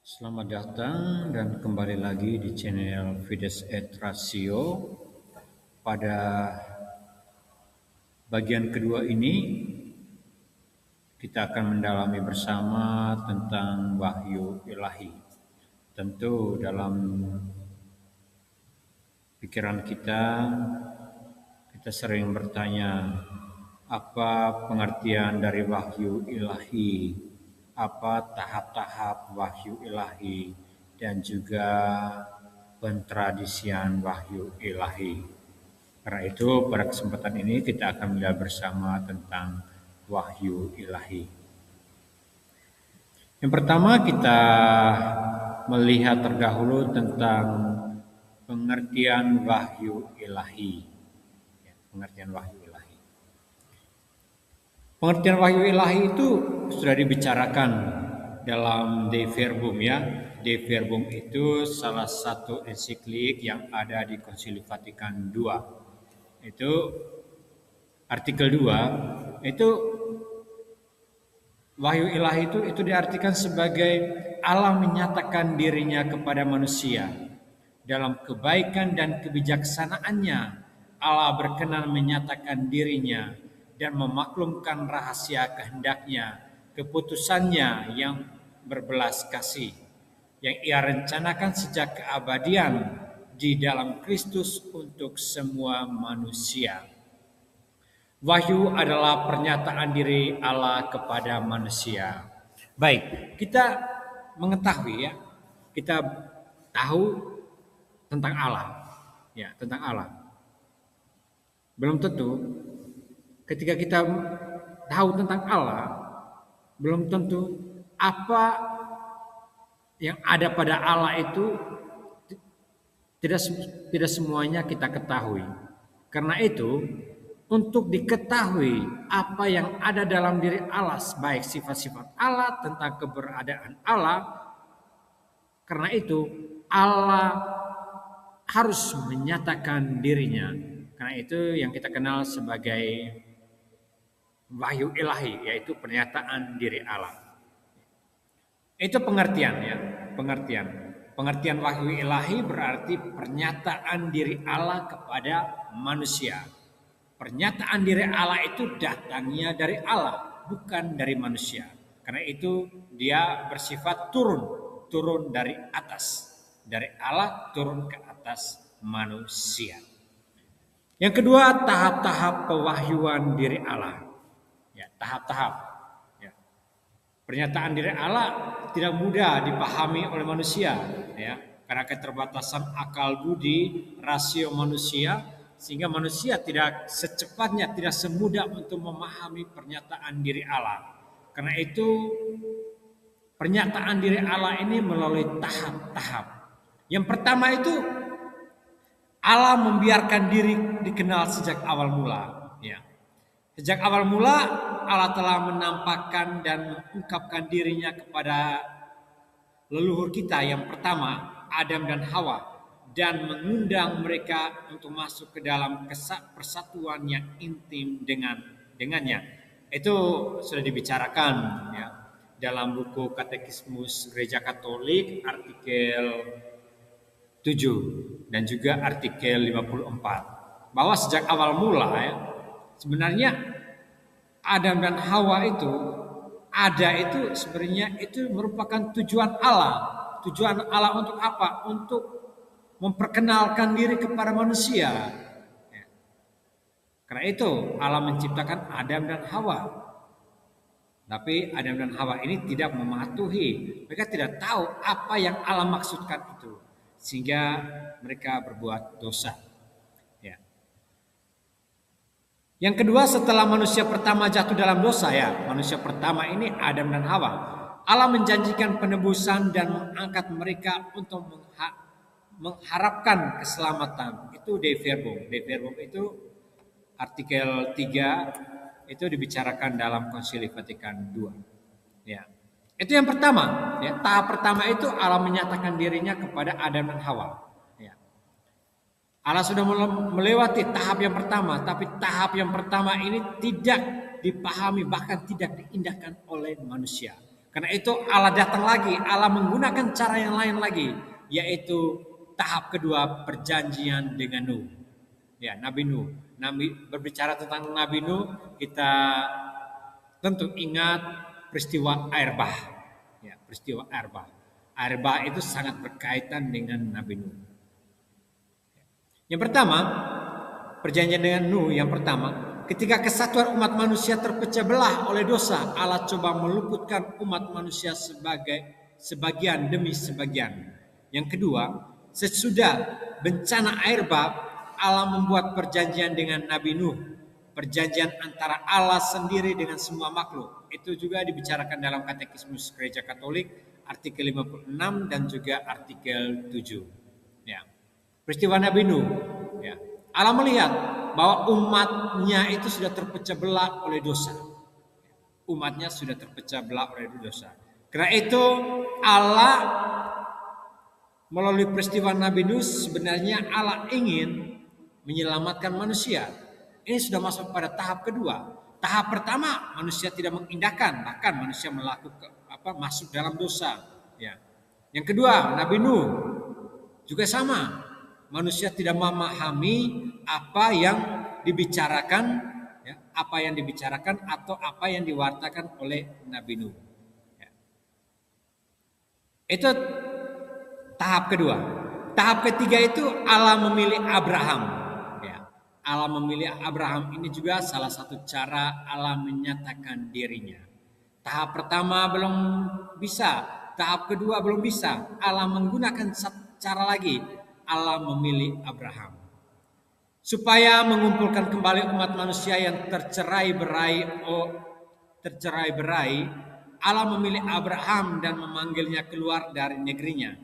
Selamat datang dan kembali lagi di channel Fides et Ratio. Pada bagian kedua ini kita akan mendalami bersama tentang wahyu ilahi. Tentu dalam pikiran kita sering bertanya, apa pengertian dari wahyu ilahi? Apa tahap-tahap wahyu ilahi dan juga pentradisian wahyu ilahi. Karena itu pada kesempatan ini kita akan melihat bersama tentang wahyu ilahi. Yang pertama kita melihat terdahulu tentang pengertian wahyu ilahi. Pengertian wahyu ilahi. Pengertian wahyu ilahi itu sudah dibicarakan dalam De Verbum ya. De Verbum itu salah satu ensiklik yang ada di Konsili Vatikan II. Itu artikel 2 itu wahyu ilahi itu diartikan sebagai Allah menyatakan dirinya kepada manusia dalam kebaikan dan kebijaksanaannya. Allah berkenan menyatakan dirinya dan memaklumkan rahasia kehendaknya, keputusannya yang berbelas kasih, yang ia rencanakan sejak keabadian di dalam Kristus untuk semua manusia. Wahyu adalah pernyataan diri Allah kepada manusia. Baik, kita mengetahui ya, kita tahu tentang Allah. Ya, tentang Allah. Belum tentu ketika kita tahu tentang Allah, belum tentu apa yang ada pada Allah itu tidak semuanya kita ketahui. Karena itu, untuk diketahui apa yang ada dalam diri Allah, baik sifat-sifat Allah, tentang keberadaan Allah, karena itu Allah harus menyatakan dirinya. Karena itu yang kita kenal sebagai wahyu ilahi, yaitu pernyataan diri Allah. Itu pengertian ya, pengertian. Pengertian wahyu ilahi berarti pernyataan diri Allah kepada manusia. Pernyataan diri Allah itu datangnya dari Allah, bukan dari manusia. Karena itu dia bersifat turun dari atas. Dari Allah turun ke atas manusia. Yang kedua, tahap-tahap pewahyuan diri Allah. Ya, tahap-tahap. Ya. Pernyataan diri Allah tidak mudah dipahami oleh manusia, ya, karena keterbatasan akal budi, rasio manusia, sehingga manusia tidak secepatnya, tidak semudah untuk memahami pernyataan diri Allah. Karena itu pernyataan diri Allah ini melalui tahap-tahap. Yang pertama itu Allah membiarkan diri dikenal sejak awal mula. Ya. Sejak awal mula Allah telah menampakkan dan mengungkapkan dirinya kepada leluhur kita yang pertama, Adam dan Hawa, dan mengundang mereka untuk masuk ke dalam persatuan yang intim dengannya. Itu sudah dibicarakan ya dalam buku Katekismus Gereja Katolik artikel 7 dan juga artikel 54, bahwa sejak awal mula ya, sebenarnya Adam dan Hawa itu ada itu sebenarnya itu merupakan tujuan Allah. Tujuan Allah untuk apa? Untuk memperkenalkan diri kepada manusia. Ya. Karena itu Allah menciptakan Adam dan Hawa. Tapi Adam dan Hawa ini tidak mematuhi. Mereka tidak tahu apa yang Allah maksudkan itu. Sehingga mereka berbuat dosa. Ya. Yang kedua, setelah manusia pertama jatuh dalam dosa ya, manusia pertama ini Adam dan Hawa, Allah menjanjikan penebusan dan mengangkat mereka untuk mengharapkan keselamatan. Itu De Verbum. De Verbum itu artikel 3 itu dibicarakan dalam Konsili Vatikan II. Ya. Itu yang pertama, ya. Tahap pertama itu Allah menyatakan dirinya kepada Adam dan Hawa. Ya. Allah sudah melewati tahap yang pertama, tapi tahap yang pertama ini tidak dipahami, bahkan tidak diindahkan oleh manusia. Karena itu Allah datang lagi, Allah menggunakan cara yang lain lagi, yaitu tahap kedua perjanjian dengan Nuh. Ya, Nabi Nuh. Nabi berbicara tentang Nabi Nuh, kita tentu ingat peristiwa air bah. Ya, peristiwa air bah. Air bah itu sangat berkaitan dengan Nabi Nuh. Yang pertama, perjanjian dengan Nuh yang pertama, ketika kesatuan umat manusia terpecah belah oleh dosa, Allah coba meluputkan umat manusia sebagian demi sebagian. Yang kedua, sesudah bencana air bah, Allah membuat perjanjian dengan Nabi Nuh. Perjanjian antara Allah sendiri dengan semua makhluk. Itu juga dibicarakan dalam Katekismus Gereja Katolik artikel 56 dan juga artikel 7. Ya. Peristiwa Nabi Nuh, ya. Allah melihat bahwa umatnya itu sudah terpecah belah oleh dosa. Umatnya sudah terpecah belah oleh dosa. Karena itu Allah melalui peristiwa Nabi Nuh sebenarnya Allah ingin menyelamatkan manusia. Ini sudah masuk pada tahap kedua. Tahap pertama manusia tidak mengindahkan, bahkan manusia masuk dalam dosa. Ya. Yang kedua Nabi Nuh juga sama. Manusia tidak memahami apa yang dibicarakan, ya, apa yang dibicarakan atau apa yang diwartakan oleh Nabi Nuh. Ya. Itu tahap kedua. Tahap ketiga itu Allah memilih Abraham. Ya. Allah memilih Abraham ini juga salah satu cara Allah menyatakan dirinya. Tahap pertama belum bisa, tahap kedua belum bisa. Allah menggunakan cara lagi. Allah memilih Abraham supaya mengumpulkan kembali umat manusia yang tercerai-berai. Allah memilih Abraham dan memanggilnya keluar dari negerinya,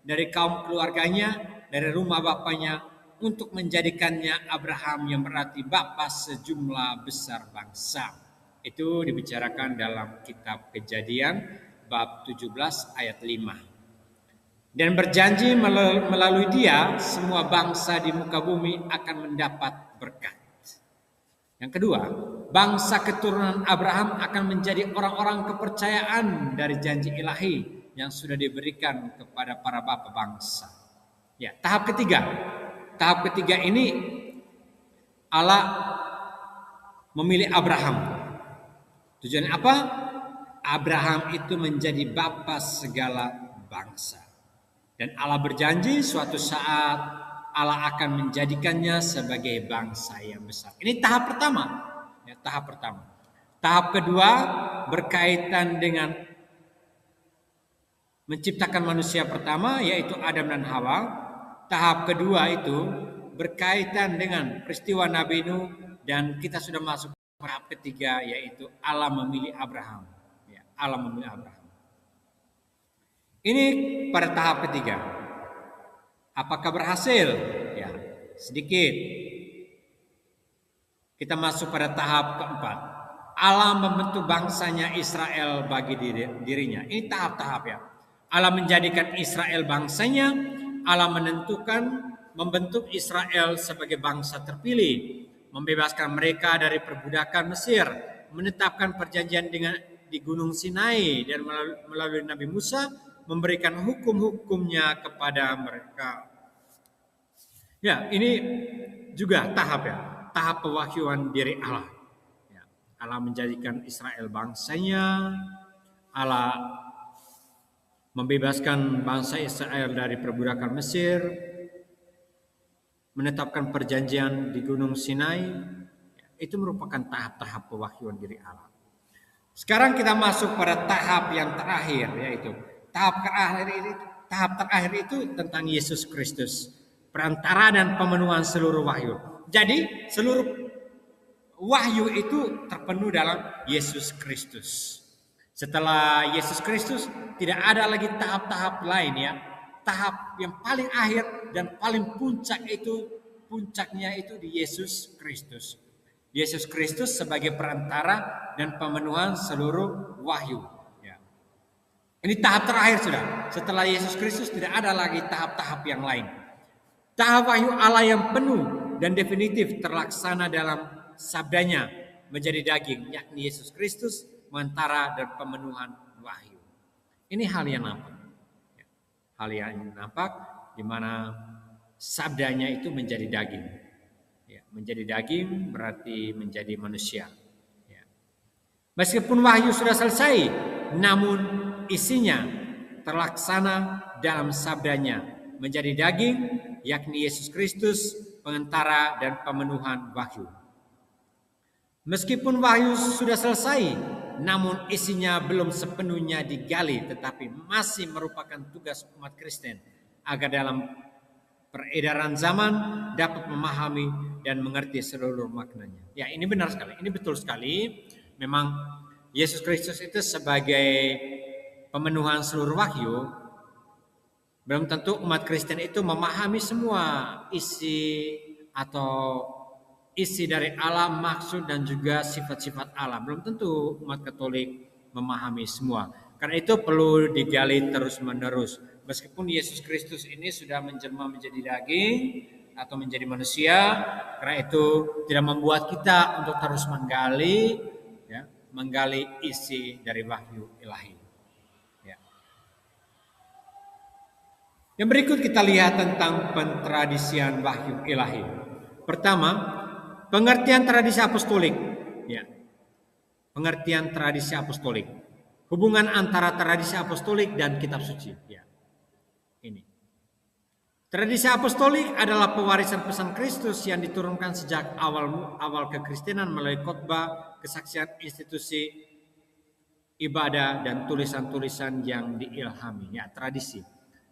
dari kaum keluarganya, dari rumah bapaknya, untuk menjadikannya Abraham yang berarti bapa sejumlah besar bangsa. Itu dibicarakan dalam kitab Kejadian bab 17 ayat 5. Dan berjanji melalui dia semua bangsa di muka bumi akan mendapat berkat. Yang kedua, bangsa keturunan Abraham akan menjadi orang-orang kepercayaan dari janji ilahi yang sudah diberikan kepada para bapa bangsa. Ya, tahap ketiga. Tahap ketiga ini Allah memilih Abraham. Tujuannya apa? Abraham itu menjadi bapa segala bangsa. Dan Allah berjanji suatu saat Allah akan menjadikannya sebagai bangsa yang besar. Ini tahap pertama. Ya, tahap pertama. Tahap kedua berkaitan dengan menciptakan manusia pertama yaitu Adam dan Hawa. Tahap kedua itu berkaitan dengan peristiwa Nabi Nuh dan kita sudah masuk tahap ketiga yaitu Allah memilih Abraham. Ya, Allah memilih Abraham. Ini pada tahap ketiga. Apakah berhasil? Ya, sedikit. Kita masuk pada tahap keempat. Allah membentuk bangsanya Israel bagi dirinya. Ini tahap-tahap ya. Allah menjadikan Israel bangsanya. Allah membentuk Israel sebagai bangsa terpilih. Membebaskan mereka dari perbudakan Mesir. Menetapkan perjanjian di Gunung Sinai. Dan melalui Nabi Musa memberikan hukum-hukumnya kepada mereka. Ya, ini juga tahap ya, tahap pewahyuan diri Allah. Ya, Allah menjadikan Israel bangsanya, Allah membebaskan bangsa Israel dari perbudakan Mesir, menetapkan perjanjian di Gunung Sinai. Ya, itu merupakan tahap-tahap pewahyuan diri Allah. Sekarang kita masuk pada tahap yang terakhir, yaitu tahap terakhir itu tentang Yesus Kristus, perantara dan pemenuhan seluruh wahyu. Jadi seluruh wahyu itu terpenuh dalam Yesus Kristus. Setelah Yesus Kristus tidak ada lagi tahap-tahap lain ya. Tahap yang paling akhir dan paling puncaknya itu di Yesus Kristus. Yesus Kristus sebagai perantara dan pemenuhan seluruh wahyu. Ini tahap terakhir sudah. Setelah Yesus Kristus tidak ada lagi tahap-tahap yang lain. Tahap wahyu Allah yang penuh dan definitif terlaksana dalam sabdanya menjadi daging, yakni Yesus Kristus, perantara dan pemenuhan wahyu. Ini hal yang nampak. Hal yang nampak di mana sabdanya itu menjadi daging. Ya, menjadi daging berarti menjadi manusia. Ya. Meskipun wahyu sudah selesai, namun isinya terlaksana dalam sabdanya menjadi daging, yakni Yesus Kristus, pengantara dan pemenuhan wahyu. Meskipun wahyu sudah selesai, namun isinya belum sepenuhnya digali, tetapi masih merupakan tugas umat Kristen agar dalam peredaran zaman dapat memahami dan mengerti seluruh maknanya. Ya, ini benar sekali, ini betul sekali. Memang Yesus Kristus itu sebagai pemenuhan seluruh wahyu, belum tentu umat Kristen itu memahami semua isi atau isi dari Allah, maksud dan juga sifat-sifat Allah. Belum tentu umat Katolik memahami semua. Karena itu perlu digali terus-menerus. Meskipun Yesus Kristus ini sudah menjelma menjadi daging atau menjadi manusia, karena itu tidak membuat kita untuk terus menggali, ya, menggali isi dari wahyu ilahi. Ya. Yang berikut kita lihat tentang pentradisian wahyu ilahi. Pertama, pengertian tradisi apostolik, ya. Pengertian tradisi apostolik, hubungan antara tradisi apostolik dan kitab suci, ya. Ini tradisi apostolik adalah pewarisan pesan Kristus yang diturunkan sejak awal kekristenan melalui khotbah, kesaksian, institusi ibadah dan tulisan-tulisan yang diilhami, ya.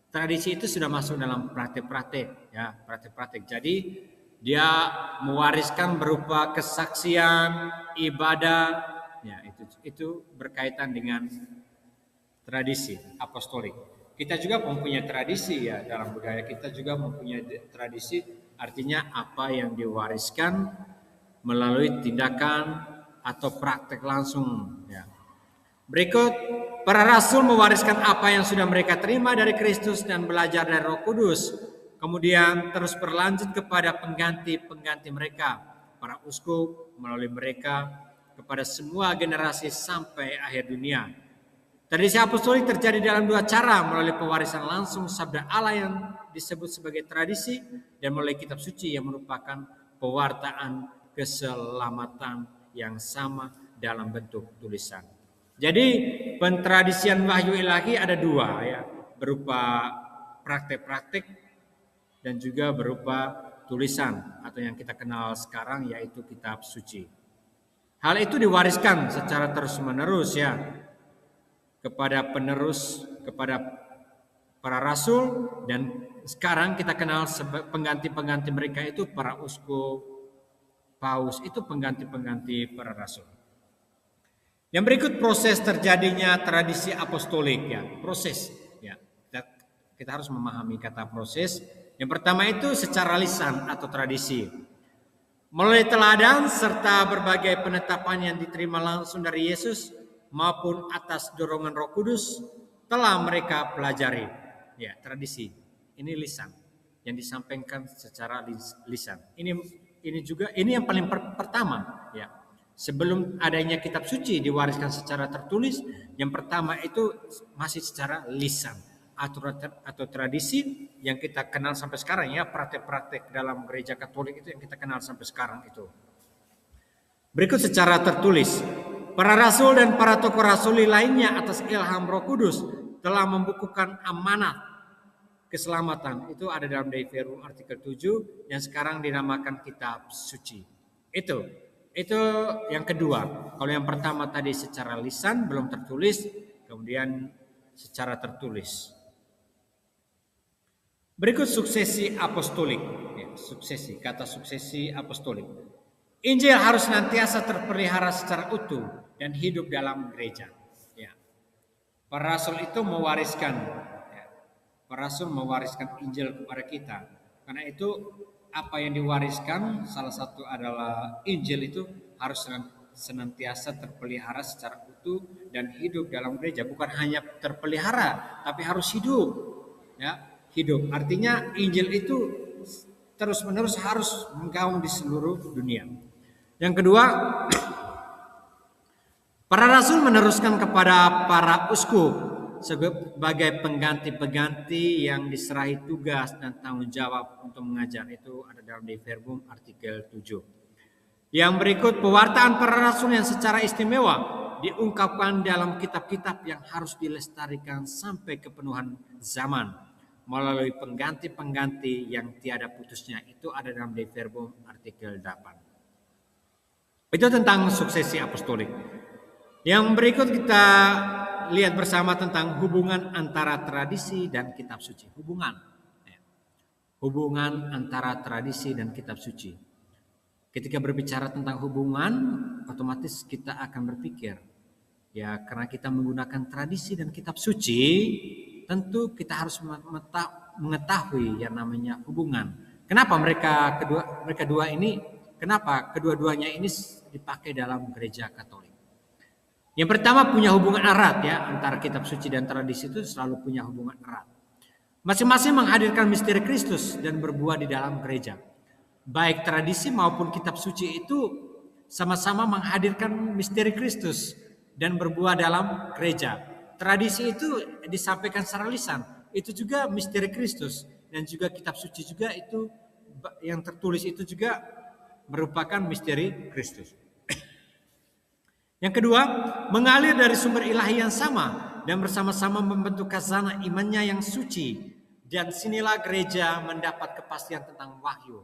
Tradisi itu sudah masuk dalam praktek-praktek, ya, praktek-praktek. Jadi dia mewariskan berupa kesaksian, ibadah, ya, itu berkaitan dengan tradisi apostolik. Kita juga mempunyai tradisi, ya, dalam budaya kita juga mempunyai tradisi, artinya apa yang diwariskan melalui tindakan atau praktek langsung, ya. Berikut, para rasul mewariskan apa yang sudah mereka terima dari Kristus dan belajar dari Roh Kudus. Kemudian terus berlanjut kepada pengganti-pengganti mereka, para uskup, melalui mereka kepada semua generasi sampai akhir dunia. Tradisi apostolik terjadi dalam dua cara, melalui pewarisan langsung sabda Allah yang disebut sebagai tradisi dan melalui kitab suci yang merupakan pewartaan keselamatan yang sama dalam bentuk tulisan. Jadi pentradisian wahyu ilahi ada dua, ya, berupa praktek-praktek dan juga berupa tulisan atau yang kita kenal sekarang yaitu kitab suci. Hal itu diwariskan secara terus-menerus, ya, kepada penerus, kepada para rasul, dan sekarang kita kenal pengganti-pengganti mereka itu para uskup, paus, itu pengganti-pengganti para rasul. Yang berikut proses terjadinya tradisi apostolik, ya, proses, ya. Kita harus memahami kata proses. Yang pertama itu secara lisan atau tradisi. Melalui teladan serta berbagai penetapan yang diterima langsung dari Yesus maupun atas dorongan Roh Kudus telah mereka pelajari. Ya, tradisi. Ini lisan yang disampaikan secara lisan. Ini juga yang paling pertama, ya. Sebelum adanya kitab suci diwariskan secara tertulis, yang pertama itu masih secara lisan atau tradisi yang kita kenal sampai sekarang, ya, praktek-praktek dalam gereja Katolik itu yang kita kenal sampai sekarang itu. Berikut secara tertulis, para rasul dan para tokoh rasuli lainnya atas ilham Roh Kudus telah membukukan amanat keselamatan. Itu ada dalam Deuteronomi artikel 7 yang sekarang dinamakan kitab suci. Itu yang kedua. Kalau yang pertama tadi secara lisan belum tertulis, kemudian secara tertulis. Berikut suksesi apostolik. Ya, kata suksesi apostolik. Injil harus senantiasa terpelihara secara utuh dan hidup dalam gereja. Ya. Para rasul itu mewariskan, ya, para rasul mewariskan Injil kepada kita. Karena itu apa yang diwariskan salah satu adalah Injil itu harus senantiasa terpelihara secara utuh dan hidup dalam gereja. Bukan hanya terpelihara, tapi harus hidup. Ya. Hidup. Artinya Injil itu terus-menerus harus menggaung di seluruh dunia. Yang kedua, para rasul meneruskan kepada para uskup sebagai pengganti-pengganti yang diserahi tugas dan tanggung jawab untuk mengajar. Itu ada dalam Dei Verbum artikel 7. Yang berikut, pewartaan para rasul yang secara istimewa diungkapkan dalam kitab-kitab yang harus dilestarikan sampai kepenuhan zaman melalui pengganti-pengganti yang tiada putusnya. Itu ada dalam Dei Verbum artikel 8. Itu tentang suksesi apostolik. Yang berikut kita lihat bersama tentang hubungan antara tradisi dan kitab suci. Hubungan antara tradisi dan kitab suci. Ketika berbicara tentang hubungan, otomatis kita akan berpikir, ya karena kita menggunakan tradisi dan kitab suci, tentu kita harus mengetahui yang namanya hubungan. Kenapa mereka kedua-duanya ini dipakai dalam gereja Katolik? Yang pertama, punya hubungan erat ya, antara kitab suci dan tradisi itu selalu punya hubungan erat. Masing-masing menghadirkan misteri Kristus dan berbuah di dalam gereja. Baik tradisi maupun kitab suci itu sama-sama menghadirkan misteri Kristus dan berbuah dalam gereja. Tradisi itu disampaikan secara lisan, itu juga misteri Kristus, dan juga kitab suci juga itu yang tertulis itu juga merupakan misteri Kristus. Yang kedua, mengalir dari sumber ilahi yang sama dan bersama-sama membentuk khazanah imannya yang suci. Dan sinilah gereja mendapat kepastian tentang wahyu.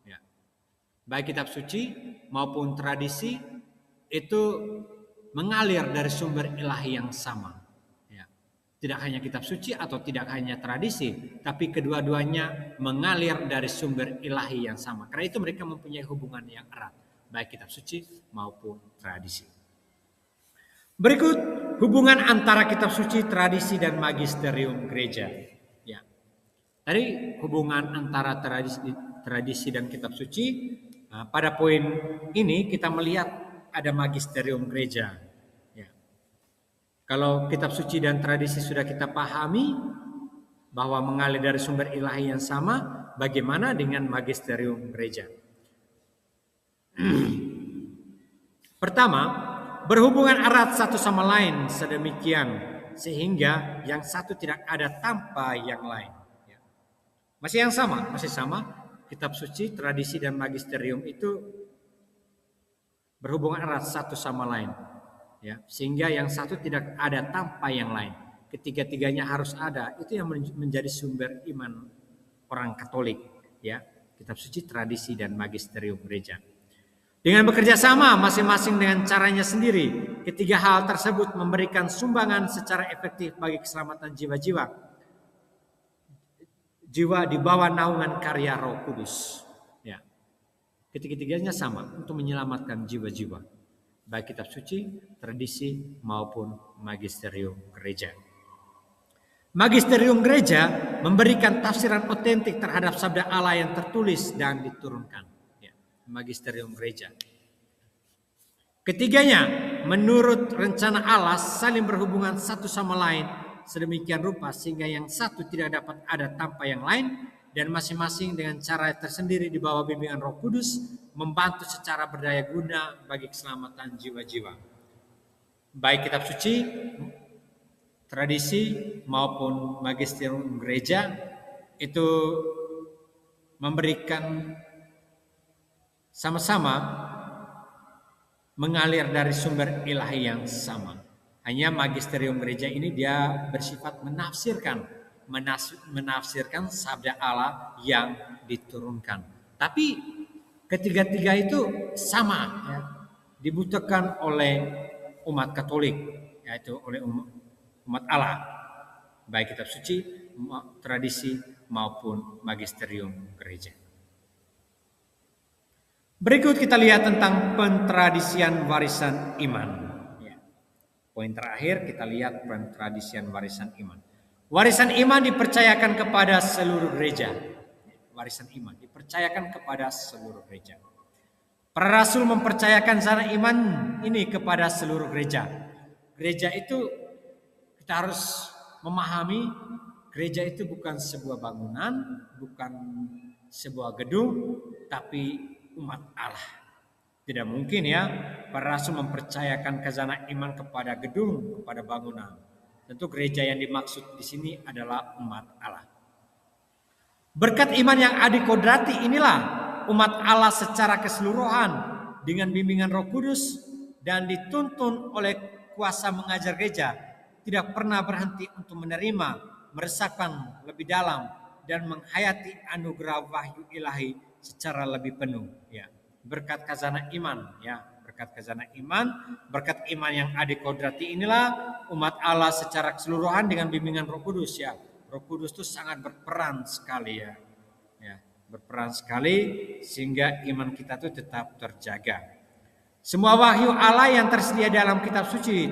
Ya. Baik kitab suci maupun tradisi itu mengalir dari sumber ilahi yang sama. Ya. Tidak hanya kitab suci atau tidak hanya tradisi, tapi kedua-duanya mengalir dari sumber ilahi yang sama. Karena itu mereka mempunyai hubungan yang erat, baik kitab suci maupun tradisi. Berikut hubungan antara kitab suci, tradisi, dan magisterium gereja. Ya. Tadi hubungan antara tradisi dan kitab suci. Nah, pada poin ini kita melihat ada magisterium gereja. Ya. Kalau kitab suci dan tradisi sudah kita pahami bahwa mengalir dari sumber ilahi yang sama, bagaimana dengan magisterium gereja? Pertama, berhubungan erat satu sama lain sedemikian sehingga yang satu tidak ada tanpa yang lain. Ya. Masih sama. Kitab suci, tradisi, dan magisterium itu berhubungan erat satu sama lain. Ya. Sehingga yang satu tidak ada tanpa yang lain. Ketiga-tiganya harus ada. Itu yang menjadi sumber iman orang Katolik. Ya. Kitab suci, tradisi, dan magisterium gereja. Dengan bekerja sama masing-masing dengan caranya sendiri, ketiga hal tersebut memberikan sumbangan secara efektif bagi keselamatan jiwa-jiwa. Jiwa di bawah naungan karya Roh Kudus. Ya. Ketiga-tiganya sama untuk menyelamatkan jiwa-jiwa, baik kitab suci, tradisi maupun magisterium gereja. Magisterium gereja memberikan tafsiran otentik terhadap sabda Allah yang tertulis dan diturunkan. Magisterium gereja. Ketiganya, menurut rencana Allah saling berhubungan satu sama lain sedemikian rupa sehingga yang satu tidak dapat ada tanpa yang lain dan masing-masing dengan cara tersendiri di bawah bimbingan Roh Kudus membantu secara berdaya guna bagi keselamatan jiwa-jiwa. Baik kitab suci, tradisi maupun magisterium gereja itu memberikan sama-sama mengalir dari sumber ilahi yang sama. Hanya magisterium gereja ini dia bersifat menafsirkan sabda Allah yang diturunkan. Tapi ketiga-tiga itu sama, ya, dibutuhkan oleh umat Katolik, yaitu oleh umat Allah, baik kitab suci, tradisi maupun magisterium gereja. Berikut kita lihat tentang pentradisian warisan iman. Ya. Poin terakhir kita lihat pentradisian warisan iman. Warisan iman dipercayakan kepada seluruh gereja. Warisan iman dipercayakan kepada seluruh gereja. Para rasul mempercayakan sana iman ini kepada seluruh gereja. Gereja itu kita harus memahami, gereja itu bukan sebuah bangunan, bukan sebuah gedung, tapi umat Allah. Tidak mungkin ya para rasul mempercayakan khazanah iman kepada gedung, kepada bangunan. Tentu gereja yang dimaksud di sini adalah umat Allah. Berkat iman yang adikodrati inilah umat Allah secara keseluruhan dengan bimbingan Roh Kudus dan dituntun oleh kuasa mengajar gereja tidak pernah berhenti untuk menerima, meresapkan lebih dalam dan menghayati anugerah wahyu ilahi secara lebih penuh. Ya, berkat khazanah iman. Ya, berkat khazanah iman, berkat iman yang adikodrati inilah umat Allah secara keseluruhan dengan bimbingan Roh Kudus. Ya, Roh Kudus itu sangat berperan sekali ya. Ya, berperan sekali sehingga iman kita itu tetap terjaga. Semua wahyu Allah yang tersedia dalam kitab suci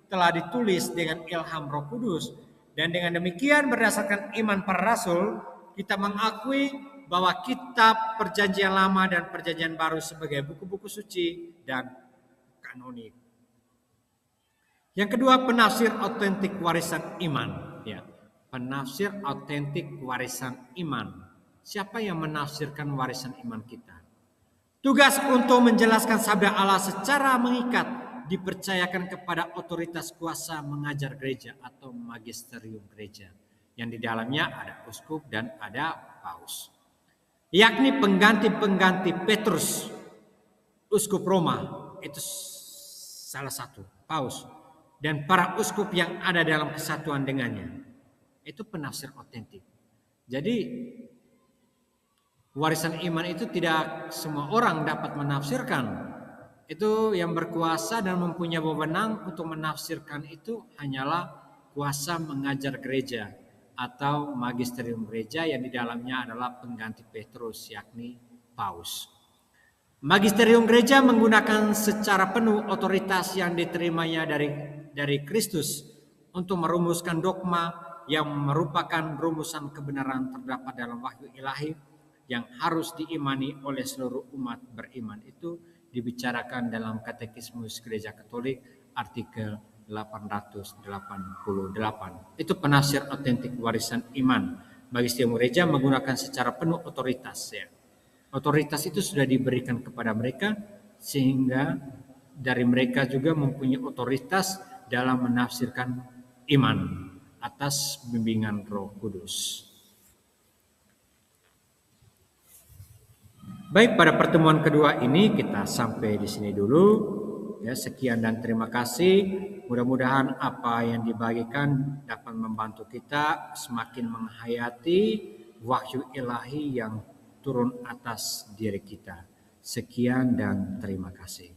telah ditulis dengan ilham Roh Kudus dan dengan demikian berdasarkan iman para rasul kita mengakui bahwa kitab Perjanjian Lama dan Perjanjian Baru sebagai buku-buku suci dan kanonik. Yang kedua, penafsir otentik warisan iman. Ya, penafsir otentik warisan iman. Siapa yang menafsirkan warisan iman kita? Tugas untuk menjelaskan sabda Allah secara mengikat dipercayakan kepada otoritas kuasa mengajar gereja atau magisterium gereja, yang di dalamnya ada uskup dan ada paus, yakni pengganti-pengganti Petrus, uskup Roma itu salah satu, paus, dan para uskup yang ada dalam kesatuan dengannya. Itu penafsir otentik. Jadi warisan iman itu tidak semua orang dapat menafsirkan. Itu yang berkuasa dan mempunyai wewenang untuk menafsirkan itu hanyalah kuasa mengajar gereja atau magisterium gereja yang di dalamnya adalah pengganti Petrus, yakni paus. Magisterium gereja menggunakan secara penuh otoritas yang diterimanya dari Kristus untuk merumuskan dogma yang merupakan rumusan kebenaran terdapat dalam wahyu ilahi yang harus diimani oleh seluruh umat beriman. Itu dibicarakan dalam Katekismus Gereja Katolik artikel 888. Itu penafsir otentik warisan iman. Magisterium gereja menggunakan secara penuh otoritas ya. Otoritas itu sudah diberikan kepada mereka sehingga dari mereka juga mempunyai otoritas dalam menafsirkan iman atas bimbingan Roh Kudus. Baik, pada pertemuan kedua ini kita sampai di sini dulu. Ya, sekian dan terima kasih. Mudah-mudahan apa yang dibagikan dapat membantu kita semakin menghayati wahyu ilahi yang turun atas diri kita. Sekian dan terima kasih.